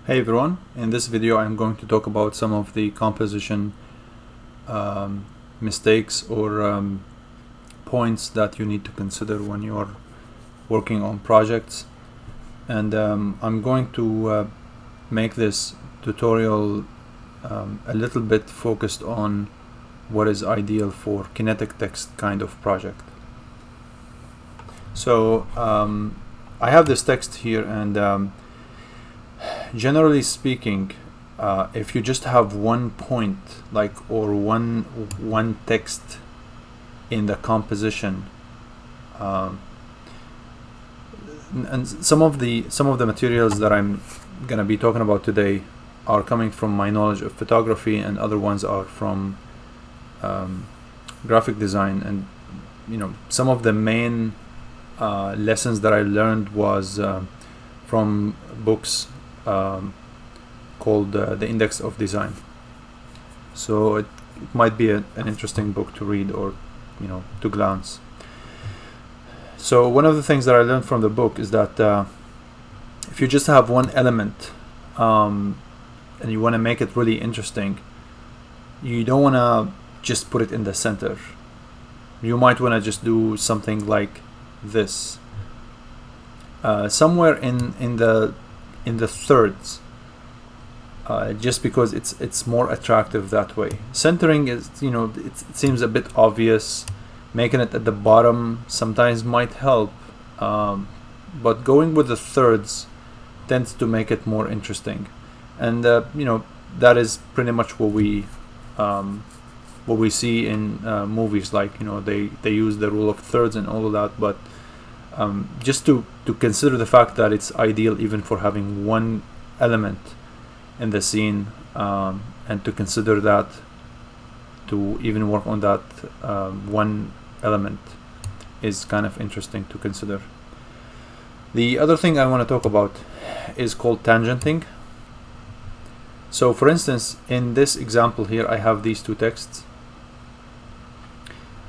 Hey everyone, in this video I'm going to talk about some of the composition mistakes or points that you need to consider when you're working on projects, and I'm going to make this tutorial a little bit focused on what is ideal for kinetic text kind of project. So I have this text here, and generally speaking, if you just have one point, or one text in the composition, and some of the materials that I'm gonna be talking about today are coming from my knowledge of photography, and other ones are from graphic design. And some of the main lessons that I learned was from books called The Index of Design. So it might be an interesting book to read, or to glance. So one of the things that I learned from the book is that if you just have one element and you want to make it really interesting, you don't want to just put it in the center. You might want to just do something like this, somewhere in the thirds, just because it's more attractive that way. Centering is, it seems a bit obvious. Making it at the bottom sometimes might help, but going with the thirds tends to make it more interesting. And that is pretty much what we see in movies. Like they use the rule of thirds and all of that, but just to consider the fact that it's ideal even for having one element in the scene, and to consider that, to even work on that one element, is kind of interesting to consider. The other thing I want to talk about is called tangenting. So for instance, in this example here, I have these two texts,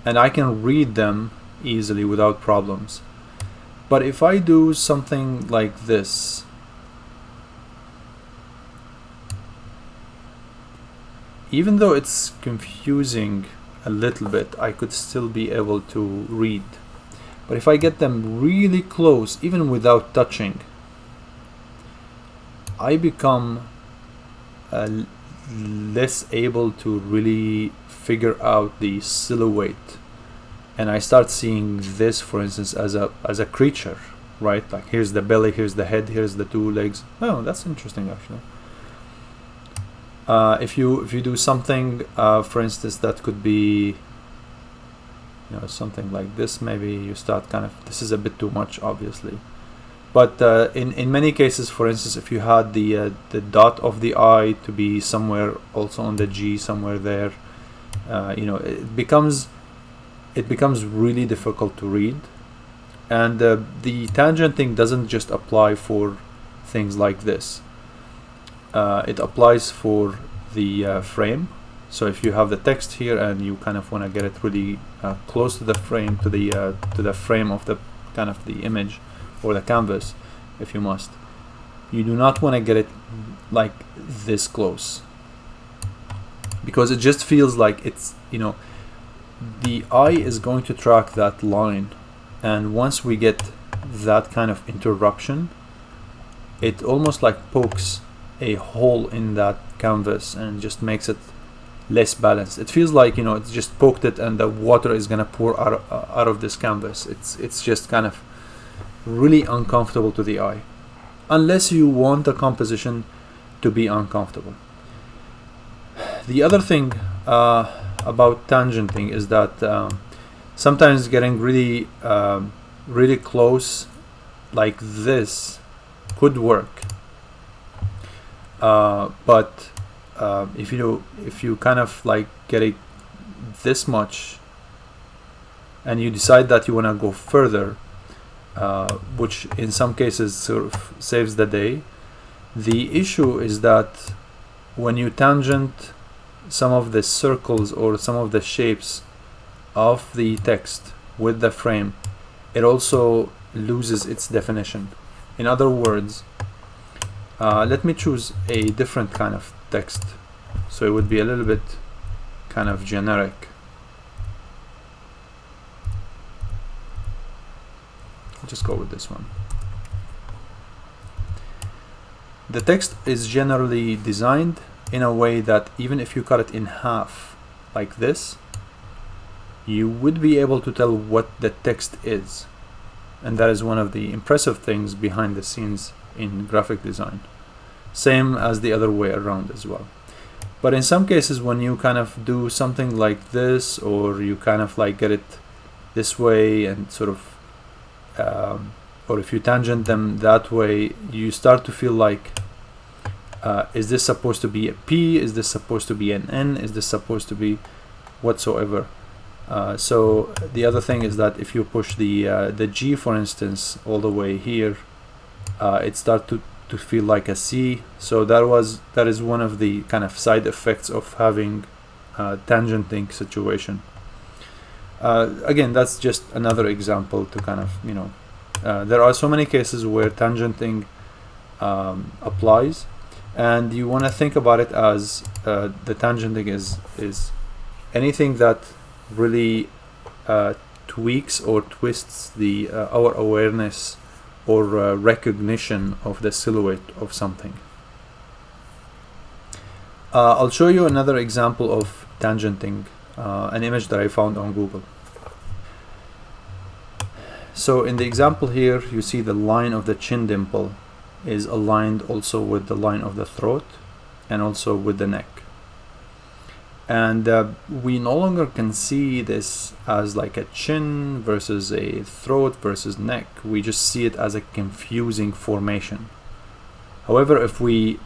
and I can read them easily without problems. But if I do something like this, even though it's confusing a little bit, I could still be able to read. But if I get them really close, even without touching, I become less able to really figure out the silhouette. And I start seeing this, for instance, as a creature, right? Like, here's the belly, here's the head, here's the two legs. Oh, that's interesting, actually. If you do something, for instance, that could be something like this, maybe you start this is a bit too much, obviously. But in many cases, for instance, if you had the dot of the I to be somewhere also on the G, somewhere there, it becomes really difficult to read. And the tangenting doesn't just apply for things like this. It applies for the frame. So if you have the text here and you kind of want to get it really close to the frame, to the frame of the the image or the canvas, if you must, you do not want to get it like this close, because it just feels like it's the eye is going to track that line, and once we get that kind of interruption, it almost like pokes a hole in that canvas and just makes it less balanced. It feels like it's just poked it and the water is gonna pour out of this canvas. It's just kind of really uncomfortable to the eye, unless you want the composition to be uncomfortable. The other thing about tangenting is that sometimes getting really close like this could work, but if you kind of like get it this much and you decide that you want to go further, which in some cases sort of saves the day, the issue is that when you tangent some of the circles or some of the shapes of the text with the frame, it also loses its definition. In other words, Let me choose a different kind of text, so it would be a little bit kind of generic. I'll just go with this one. The text is generally designed in a way that even if you cut it in half like this, you would be able to tell what the text is. And that is one of the impressive things behind the scenes in graphic design. Same as the other way around as well. But in some cases, when you kind of do something like this, or you kind of like get it this way and sort of, or if you tangent them that way, you start to feel like, is this supposed to be a P? Is this supposed to be an N? Is this supposed to be whatsoever? So the other thing is that if you push the G, for instance, all the way here, it starts to feel like a C. So that is one of the kind of side effects of having tangenting situation. Again, that's just another example to kind of, you know, there are so many cases where tangenting applies, and you want to think about it as the tangenting is anything that really tweaks or twists the our awareness or recognition of the silhouette of something. I'll show you another example of tangenting, an image that I found on Google. So in the example here, you see the line of the chin dimple is aligned also with the line of the throat and also with the neck. And we no longer can see this as like a chin versus a throat versus neck. We just see it as a confusing formation. However, if we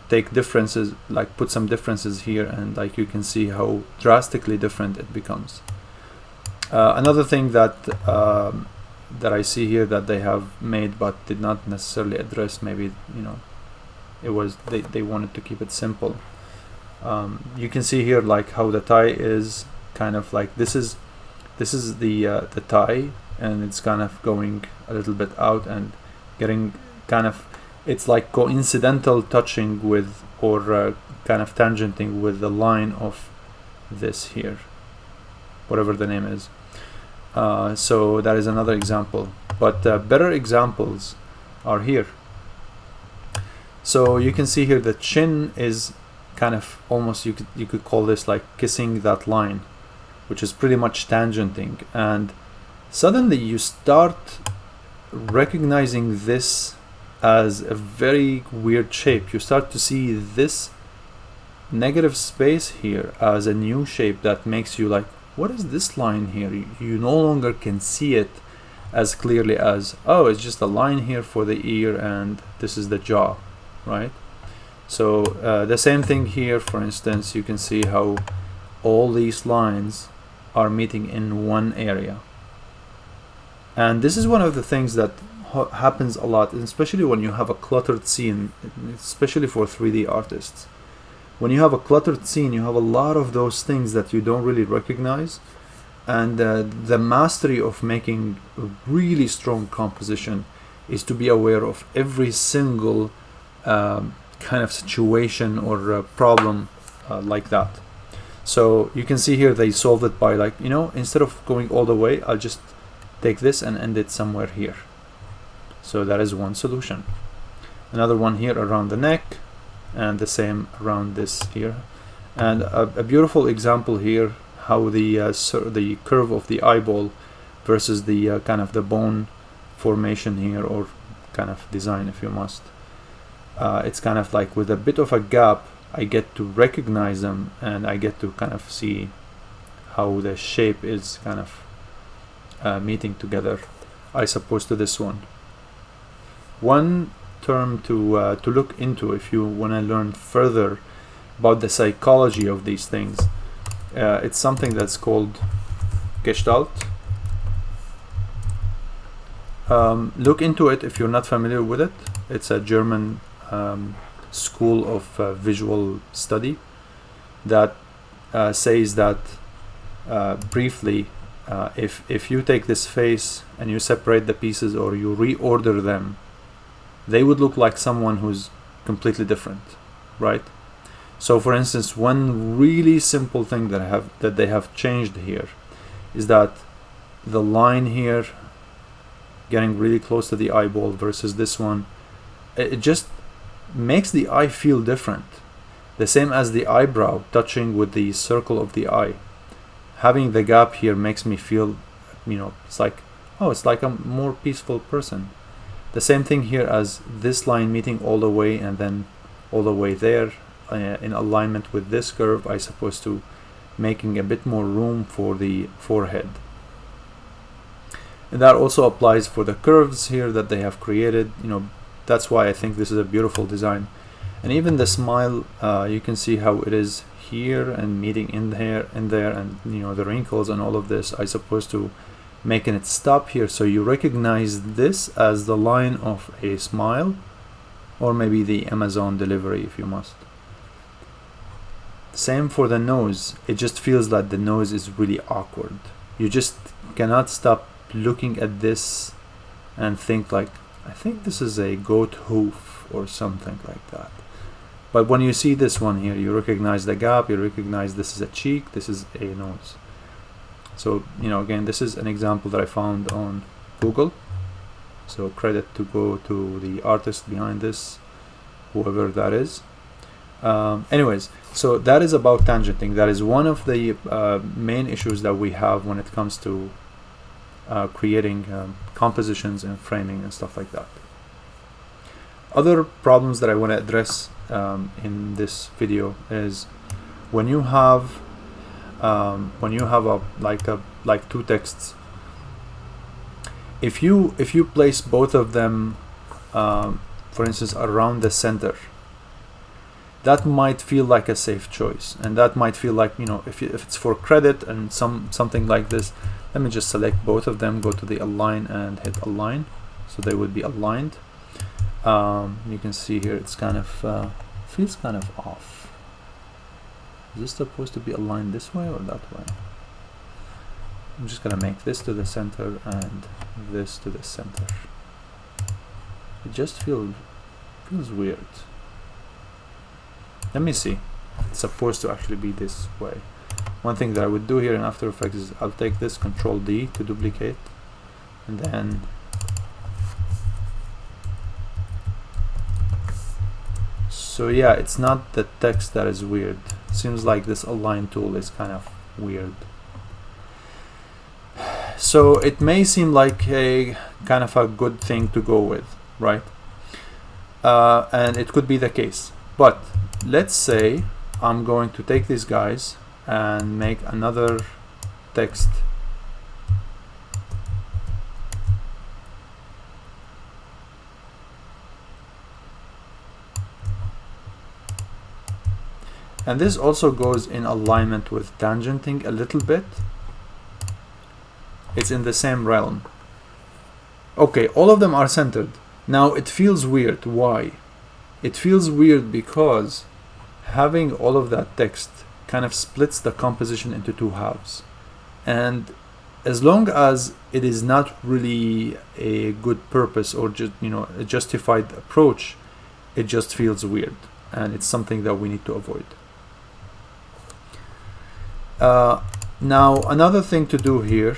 take differences, like put some differences here, and like you can see how drastically different it becomes. Another thing that that I see here that they have made but did not necessarily address, maybe, you know, it was they wanted to keep it simple. You can see here like how the tie is kind of like this is the tie, and it's kind of going a little bit out and getting kind of, it's like coincidental touching with, or kind of tangenting with the line of this here, whatever the name is. So that is another example, but better examples are here. So you can see here the chin is kind of almost, you could call this like kissing that line, which is pretty much tangenting, and suddenly you start recognizing this as a very weird shape. You start to see this negative space here as a new shape that makes you like, what is this line here? You no longer can see it as clearly as, oh, it's just a line here for the ear and this is the jaw, right? So the same thing here, for instance, you can see how all these lines are meeting in one area. And this is one of the things that happens a lot, especially when you have a cluttered scene, especially for 3D artists. When you have a cluttered scene, you have a lot of those things that you don't really recognize, and the mastery of making a really strong composition is to be aware of every single kind of situation or problem like that. So you can see here they solved it by, like, you know, instead of going all the way, I'll just take this and end it somewhere here. So that is one solution. Another one here around the neck, and the same around this here. And a beautiful example here, how the curve of the eyeball versus the kind of the bone formation here, or kind of design, if you must. It's kind of like with a bit of a gap, I get to recognize them, and I get to kind of see how the shape is kind of meeting together, I suppose, to this one. One term to look into if you want to learn further about the psychology of these things, it's something that's called Gestalt. Look into it if you're not familiar with it. It's a German school of visual study that says that briefly, if you take this face and you separate the pieces or you reorder them they would look like someone who's completely different, right? So for instance, one really simple thing that they have changed here is that the line here getting really close to the eyeball versus this one, it just makes the eye feel different. The same as the eyebrow touching with the circle of the eye. Having the gap here makes me feel, you know, it's like, oh, it's like a more peaceful person. The same thing here as this line meeting all the way and then all the way there in alignment with this curve, I suppose, to making a bit more room for the forehead. And that also applies for the curves here that they have created. You know, that's why I think this is a beautiful design. And even the smile, you can see how it is here and meeting in there, and you know, the wrinkles and all of this, I suppose, to making it stop here, so you recognize this as the line of a smile, or maybe the Amazon delivery if you must. Same for the nose. It just feels like the nose is really awkward. You just cannot stop looking at this and think like, I think this is a goat hoof or something like that. But when you see this one here, you recognize the gap, you recognize this is a cheek, this is a nose. So, you know, again, this is an example that I found on Google. So credit to go to the artist behind this, whoever that is. Anyways, so that is about tangenting. That is one of the main issues that we have when it comes to creating compositions and framing and stuff like that. Other problems that I want to address in this video is when you have like two texts, if you place both of them for instance around the center, that might feel like a safe choice, and that might feel like, you know, if it's for credit and something like this, let me just select both of them, go to the align and hit align, so they would be aligned. You can see here it's kind of feels kind of off. Is this supposed to be aligned this way or that way? I'm just gonna make this to the center and this to the center. It just feels weird. Let me see. It's supposed to actually be this way. One thing that I would do here in After Effects is I'll take this, Control D to duplicate, and then so yeah, it's not the text that is weird. Seems like this align tool is kind of weird. So it may seem like a kind of a good thing to go with, right? And it could be the case. But let's say I'm going to take these guys and make another text. And this also goes in alignment with tangenting a little bit. It's in the same realm. Okay, all of them are centered. Now it feels weird. Why? It feels weird because having all of that text kind of splits the composition into two halves. And as long as it is not really a good purpose or just, you know, a justified approach, it just feels weird. And it's something that we need to avoid. Now another thing to do here,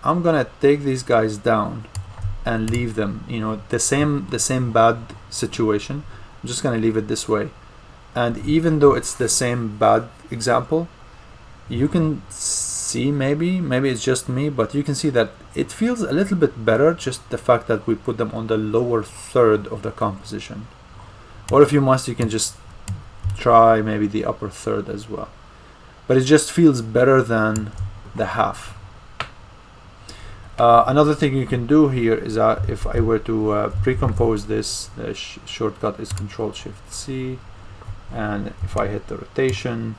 I'm gonna take these guys down and leave them, you know, the same bad situation. I'm just gonna leave it this way, and even though it's the same bad example, you can see, maybe it's just me, but you can see that it feels a little bit better, just the fact that we put them on the lower third of the composition. Or if you must, you can just try maybe the upper third as well. But it just feels better than the half. Another thing you can do here is that if I were to pre-compose this, the shortcut is Control-Shift-C, and if I hit the rotation.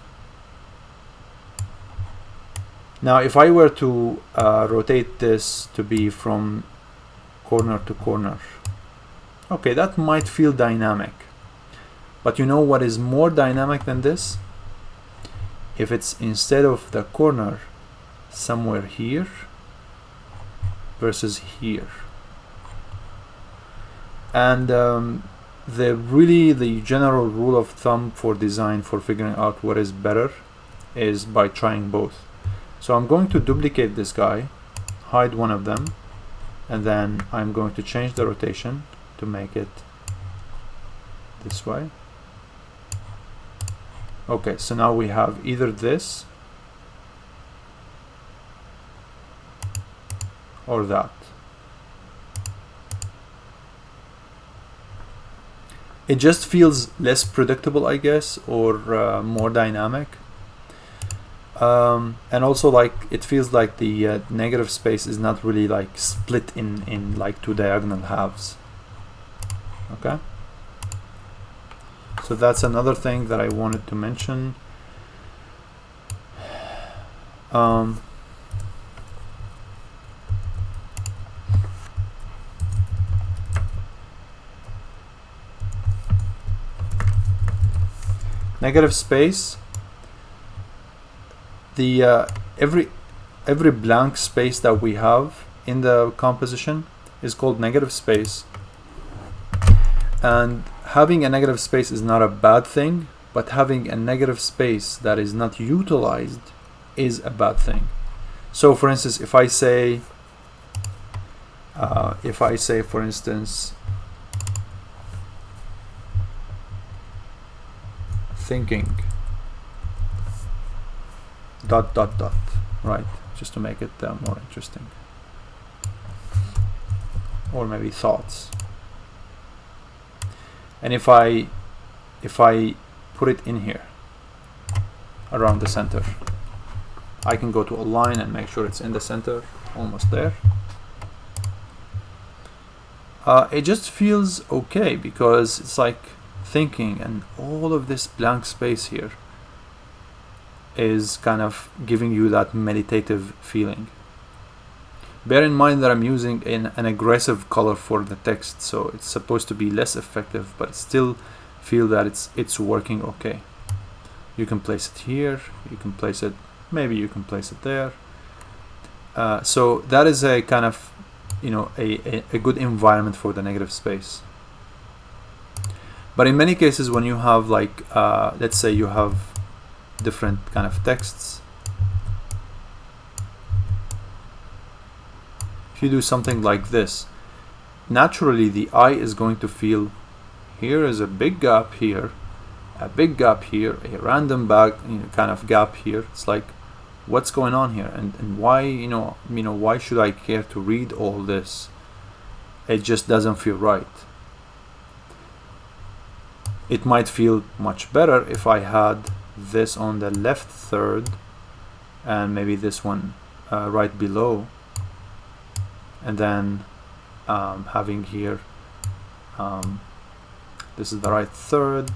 Now if I were to rotate this to be from corner to corner, okay, that might feel dynamic. But you know what is more dynamic than this? If it's instead of the corner somewhere here versus here. And the general rule of thumb for design, for figuring out what is better, is by trying both. So I'm going to duplicate this guy, hide one of them, and then I'm going to change the rotation to make it this way. Okay, so now we have either this or that. It just feels less predictable, I guess, or more dynamic. And also, like, it feels like the negative space is not really like split in like two diagonal halves. Okay, so that's another thing that I wanted to mention. Negative space, the every blank space that we have in the composition is called negative space, and having a negative space is not a bad thing, but having a negative space that is not utilized is a bad thing. So for instance, if I say for instance thinking ... right, just to make it more interesting, or maybe thoughts. And if I put it in here around the center, I can go to align and make sure it's in the center, almost there. It just feels okay, because it's like thinking, and all of this blank space here is kind of giving you that meditative feeling. Bear in mind that I'm using an aggressive color for the text, so it's supposed to be less effective, but still feel that it's working okay. You can place it here, you can place it, maybe you can place it there. So that is a kind of, you know, a good environment for the negative space. But in many cases, when you have like let's say you have different kind of texts, if you do something like this, naturally the eye is going to feel here is a big gap here, a big gap here, a random kind of gap here. It's like, what's going on here, and why, you know why should I care to read all this? It just doesn't feel right. It might feel much better if I had this on the left third, and maybe this one right below, and then having here this is the right third.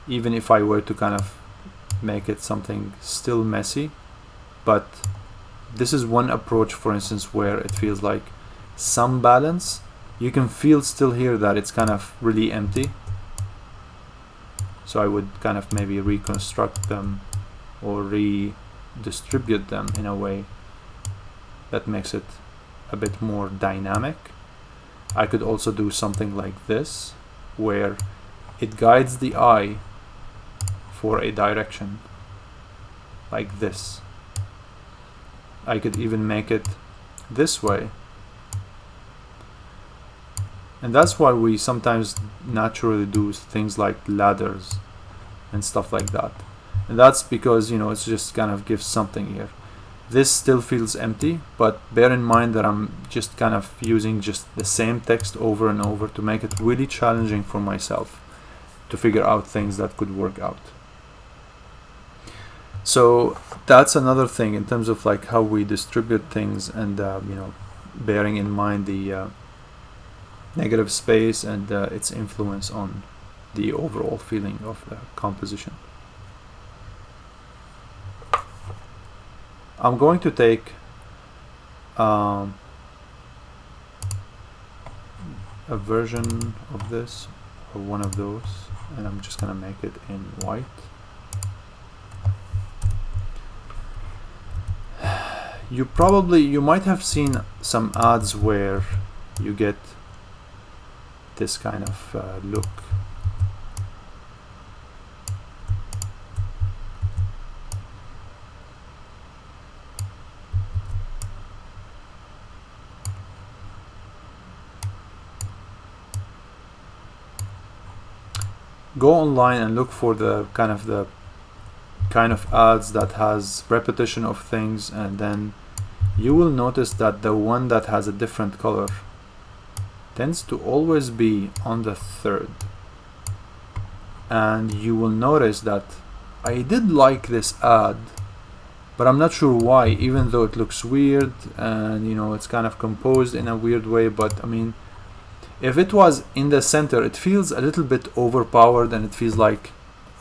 Even if I were to kind of make it something still messy, but this is one approach, for instance, where it feels like some balance. You can feel still here that it's kind of really empty, so I would kind of maybe reconstruct them or redistribute them in a way that makes it a bit more dynamic. I could also do something like this, where it guides the eye for a direction, like this. I could even make it this way. And that's why we sometimes naturally do things like ladders and stuff like that. And that's because, you know, it's just kind of gives something here. This still feels empty, but bear in mind that I'm just kind of using just the same text over and over to make it really challenging for myself to figure out things that could work out. So that's another thing in terms of like how we distribute things, and bearing in mind the negative space and its influence on the overall feeling of the composition. I'm going to take a version of this, or one of those, and I'm just going to make it in white. You might have seen some ads where you get this kind of look. Go online and look for the kind of ads that has repetition of things, and then you will notice that the one that has a different color tends to always be on the third. And you will notice that I did like this ad, but I'm not sure why, even though it looks weird and you know it's kind of composed in a weird way. But I mean, if it was in the center, it feels a little bit overpowered and it feels like,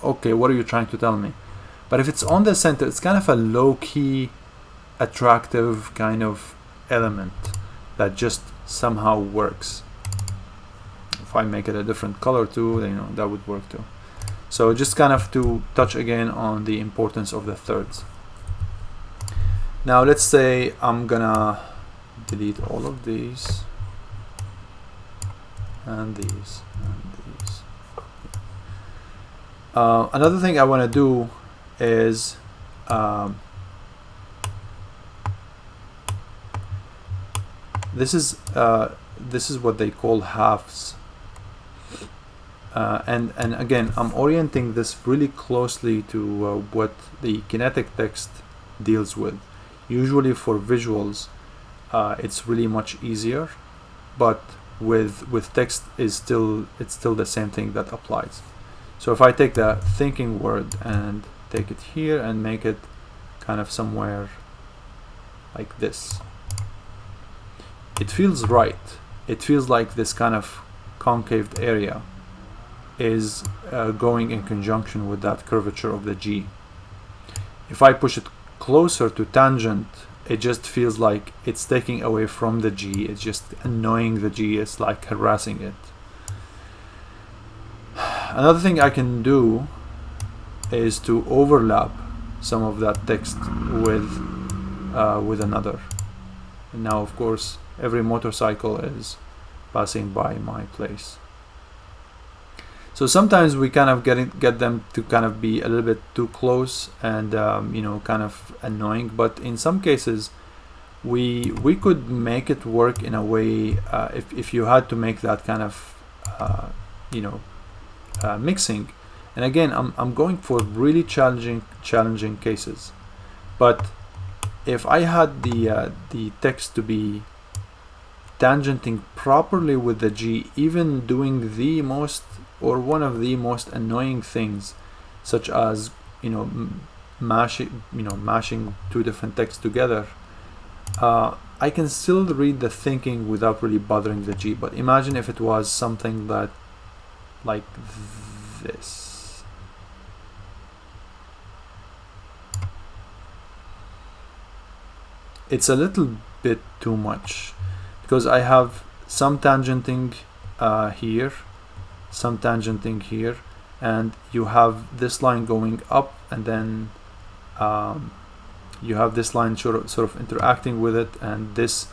okay, what are you trying to tell me? But if it's on the center, it's kind of a low-key, attractive kind of element that just somehow works. If I make it a different color too, you know, that would work too. So just kind of to touch again on the importance of the thirds. Now let's say I'm gonna delete all of these and these and these. Another thing I want to do is this is what they call halves, and again I'm orienting this really closely to what the kinetic text deals with. Usually for visuals it's really much easier, but with text it's still the same thing that applies. So if I take the thinking word and take it here and make it kind of somewhere like this, it feels right. It feels like this kind of concaved area is going in conjunction with that curvature of the G. If I push it closer to tangent, it just feels like it's taking away from the G. It's just annoying the G. It's like harassing it. Another thing I can do is to overlap some of that text with another. And now, of course, every motorcycle is passing by my place. So sometimes we kind of get them to kind of be a little bit too close and you know, kind of annoying. But in some cases, we could make it work in a way. If you had to make that kind of you know, mixing. And again, I'm going for really challenging cases. But if I had the text to be tangenting properly with the G, even doing the most or one of the most annoying things, such as you know mashing two different texts together, I can still read the thinking without really bothering the G. But imagine if it was something that like this. It's a little bit too much, because I have some tangenting here, some tangenting here, and you have this line going up, and then you have this line sort of interacting with it, and this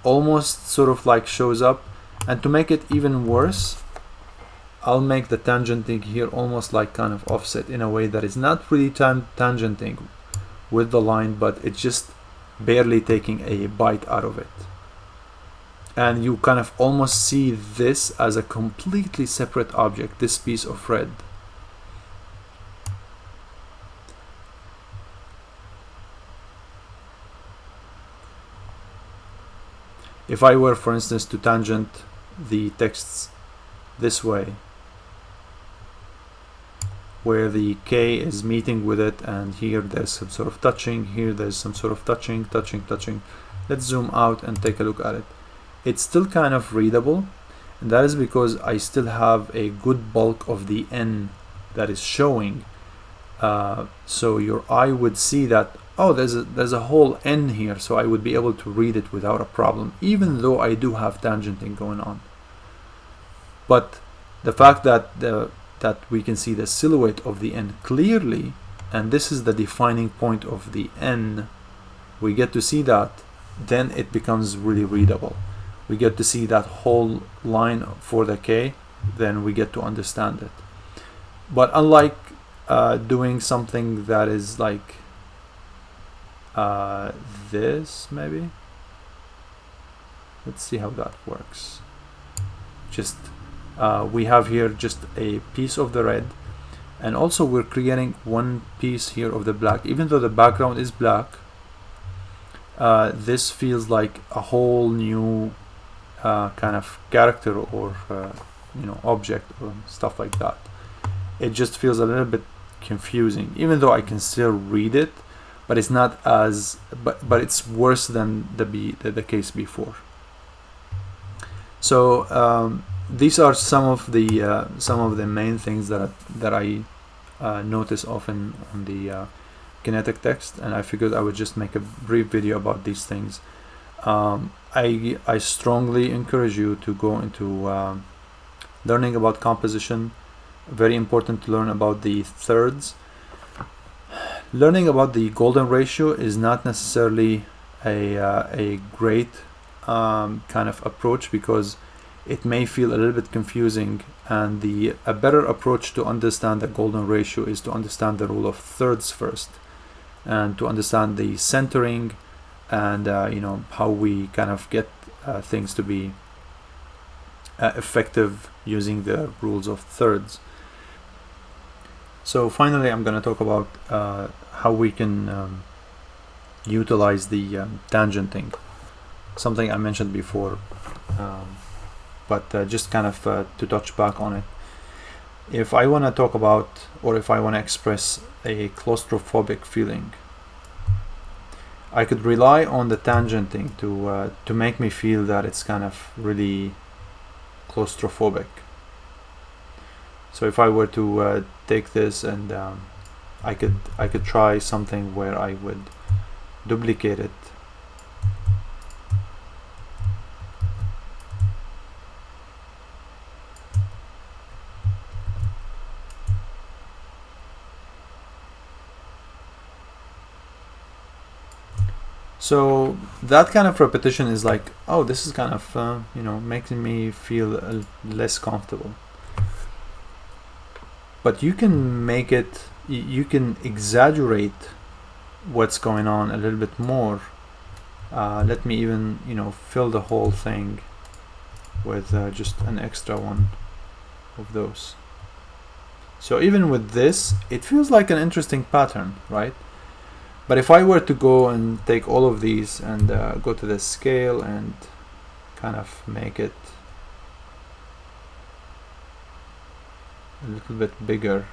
almost sort of like shows up. And to make it even worse, I'll make the tangenting here almost like kind of offset in a way that is not really tangenting with the line, but it's just barely taking a bite out of it. And you kind of almost see this as a completely separate object, this piece of red. If I were, for instance, to tangent the texts this way, where the K is meeting with it, and here there's some sort of touching, here there's some sort of touching. Let's zoom out and take a look at it. It's still kind of readable, and that is because I still have a good bulk of the N that is showing. So your eye would see that, oh, there's a whole N here, so I would be able to read it without a problem, even though I do have tangenting going on. But the fact that we can see the silhouette of the N clearly, and this is the defining point of the N, we get to see that, then it becomes really readable. we get to see that whole line for the K, then we get to understand it. But unlike doing something that is like this, maybe, let's see how that works. Just we have here just a piece of the red, and also we're creating one piece here of the black. Even though the background is black, this feels like a whole new kind of character or you know, object or stuff like that. It just feels a little bit confusing, even though I can still read it, but it's not as but it's worse than the case before. So these are some of the main things that I notice often on the Kinetic text, and I figured I would just make a brief video about these things. I strongly encourage you to go into learning about composition. Very important to learn about the thirds. Learning about the golden ratio is not necessarily a great kind of approach, because it may feel a little bit confusing, and a better approach to understand the golden ratio is to understand the rule of thirds first, and to understand the centering, and you know, how we kind of get things to be effective using the rules of thirds. So finally, I'm going to talk about how we can utilize the tangenting, something I mentioned before, but just kind of to touch back on it. If I want to talk about, or if I want to express a claustrophobic feeling, I could rely on the tangenting to make me feel that it's kind of really claustrophobic. So if I were to take this and I could try something where I would duplicate it. So that kind of repetition is like, oh, this is kind of you know, making me feel less comfortable. But you can make it, you can exaggerate what's going on a little bit more. Let me even, you know, fill the whole thing with just an extra one of those. So even with this, it feels like an interesting pattern, right? But if I were to go and take all of these and go to the scale and kind of make it a little bit bigger,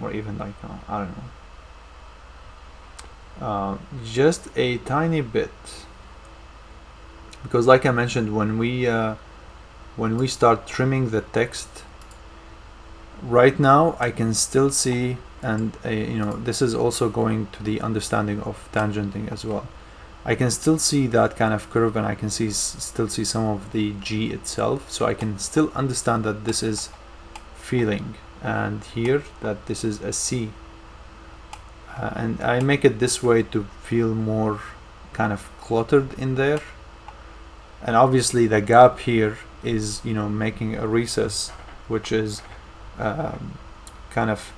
or even like I don't know, just a tiny bit, because like I mentioned, when we start trimming the text, right now I can still see, and you know, this is also going to the understanding of tangenting as well. I can still see that kind of curve, and I can still see some of the G itself, so I can still understand that this is feeling, and here that this is a C, and I make it this way to feel more kind of cluttered in there. And obviously the gap here is, you know, making a recess, which is kind of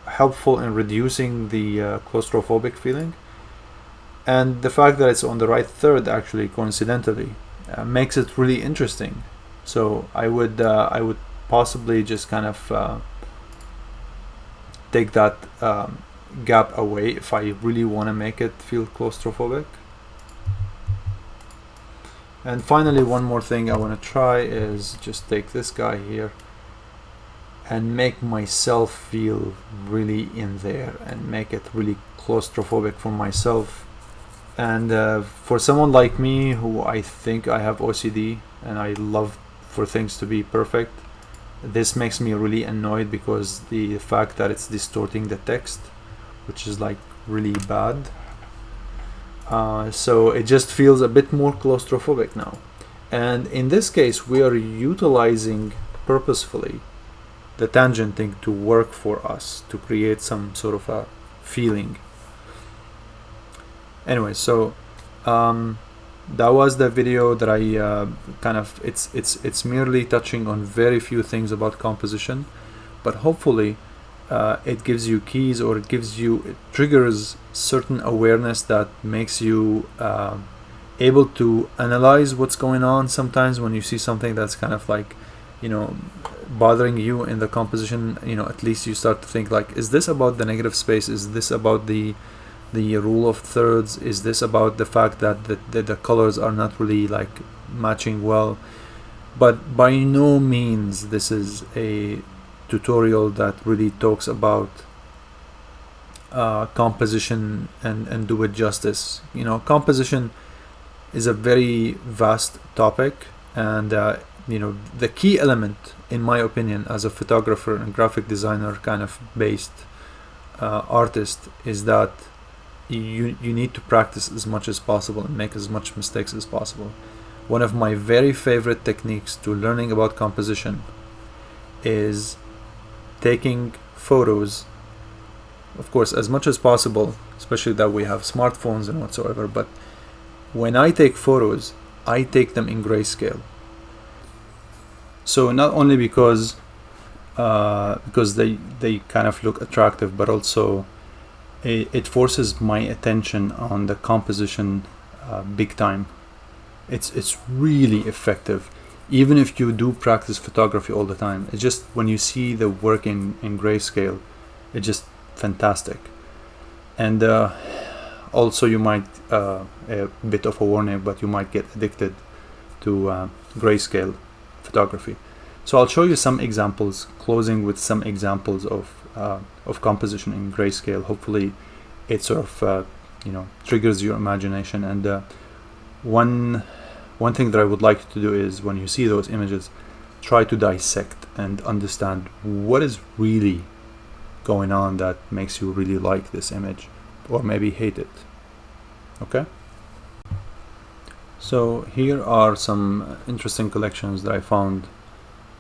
helpful in reducing the claustrophobic feeling. And the fact that it's on the right third, actually, coincidentally, makes it really interesting. So I would possibly just kind of take that gap away if I really want to make it feel claustrophobic. And finally, one more thing I want to try is just take this guy here and make myself feel really in there, and make it really claustrophobic for myself. And for someone like me, who I think I have OCD and I love for things to be perfect, this makes me really annoyed, because the fact that it's distorting the text, which is like really bad. So it just feels a bit more claustrophobic now. And in this case, we are utilizing purposefully the tangent thing to work for us, to create some sort of a feeling. Anyway, so that was the video that I it's merely touching on very few things about composition, but hopefully it gives you keys, or it triggers certain awareness that makes you able to analyze what's going on. Sometimes when you see something that's kind of like, bothering you in the composition, at least you start to think like, is this about the negative space? Is this about the rule of thirds? Is this about the fact that the colors are not really like matching well? But by no means this is a tutorial that really talks about composition and do it justice. Composition is a very vast topic, and the key element, in my opinion, as a photographer and graphic designer kind of based artist, is that you need to practice as much as possible and make as much mistakes as possible. One of my very favorite techniques to learning about composition is taking photos, of course, as much as possible, especially that we have smartphones and whatsoever. But when I take photos, I take them in grayscale. So not only because they kind of look attractive, but also it forces my attention on the composition big time. It's really effective, even if you do practice photography all the time. It's just when you see the work in grayscale, it's just fantastic. And also you might a bit of a warning, but you might get addicted to grayscale photography. So I'll show you some examples, closing with some examples of composition in grayscale. Hopefully it sort of triggers your imagination. And one thing that I would like you to do is, when you see those images, try to dissect and understand what is really going on that makes you really like this image, or maybe hate it. Okay? So here are some interesting collections that I found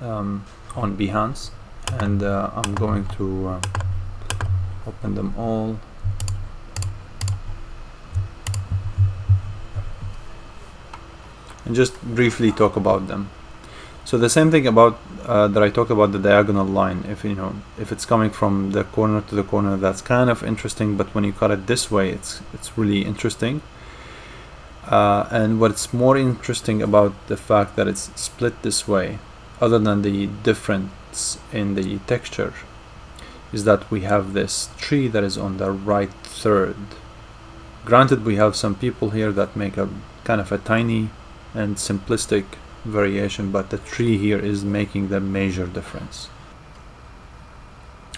on Behance, and I'm going to open them all. And just briefly talk about them. So the same thing about that I talked about the diagonal line. If it's coming from the corner to the corner, that's kind of interesting. But when you cut it this way, it's really interesting. And what's more interesting about the fact that it's split this way, other than the difference in the texture, is that we have this tree that is on the right third. Granted, we have some people here that make a kind of a tiny and simplistic variation, but the tree here is making the major difference.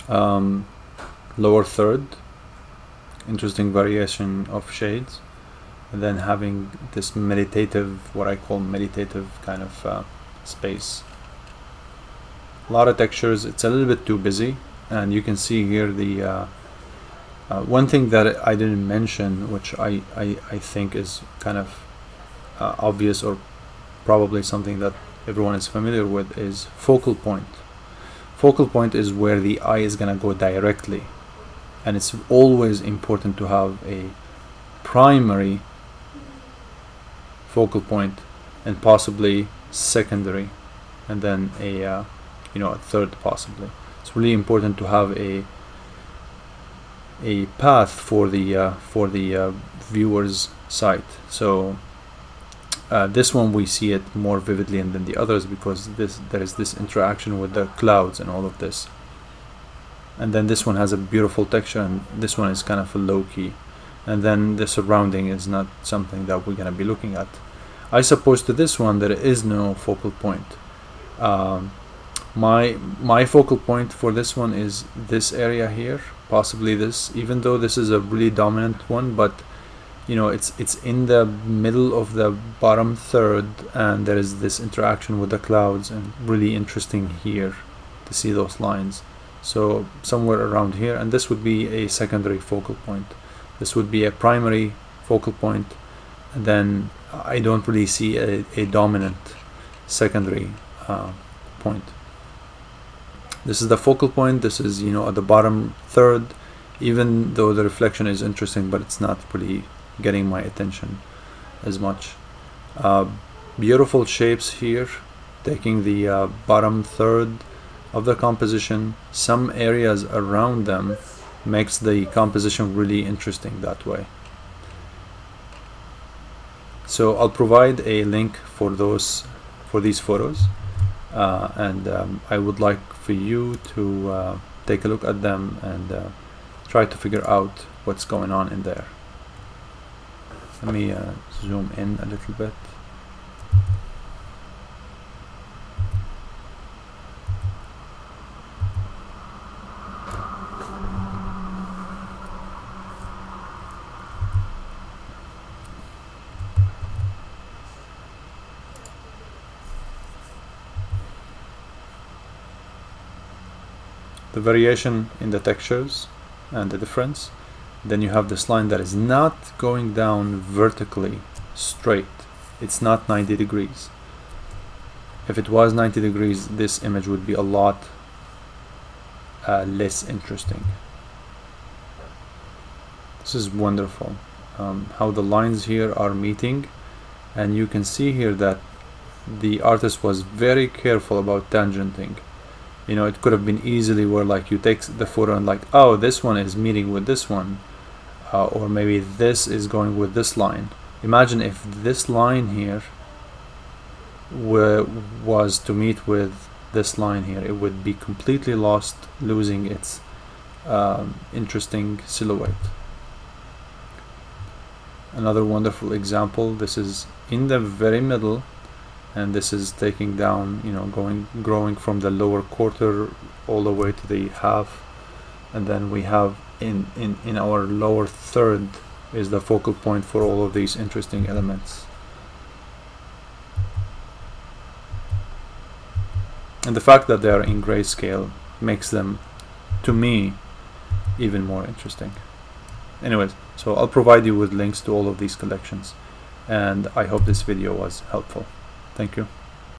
Lower third, interesting variation of shades, and then having this meditative, what I call meditative kind of space. A lot of textures. It's a little bit too busy, and you can see here the one thing that I didn't mention, which I think is kind of obvious, or probably something that everyone is familiar with, is focal point. Focal point is where the eye is gonna go directly, and it's always important to have a primary focal point and possibly secondary, and then a third possibly. It's really important to have a path for the viewer's sight. So this one we see it more vividly than the others, because there is this interaction with the clouds and all of this. And then this one has a beautiful texture, and this one is kind of a low-key. And then the surrounding is not something that we're going to be looking at. I suppose to this one there is no focal point. My focal point for this one is this area here, possibly this, even though this is a really dominant one, but it's in the middle of the bottom third, and there is this interaction with the clouds, and really interesting here to see those lines. So somewhere around here, and this would be a secondary focal point. This would be a primary focal point, and then I don't really see a dominant secondary point. This is the focal point. This is, you know, at the bottom third, even though the reflection is interesting, but it's not really getting my attention as much. Beautiful shapes here, taking the bottom third of the composition. Some areas around them makes the composition really interesting that way. So I'll provide a link for these photos, and I would like for you to take a look at them and try to figure out what's going on in there. Let me zoom in a little bit. The variation in the textures and the difference. Then you have this line that is not going down vertically straight. It's not 90 degrees. If it was 90 degrees, this image would be a lot less interesting. This is wonderful. How the lines here are meeting, and you can see here that the artist was very careful about tangenting. You know, it could have been easily where like you take the photo and like, oh, this one is meeting with this one, or maybe this is going with this line. Imagine if this line here was to meet with this line here, it would be completely lost, losing its interesting silhouette. Another wonderful example, this is in the very middle, and this is taking down, you know, growing from the lower quarter all the way to the half, and then we have in our lower third is the focal point for all of these interesting elements. And the fact that they are in grayscale makes them, to me, even more interesting. Anyways, so I'll provide you with links to all of these collections, and I hope this video was helpful. Thank you.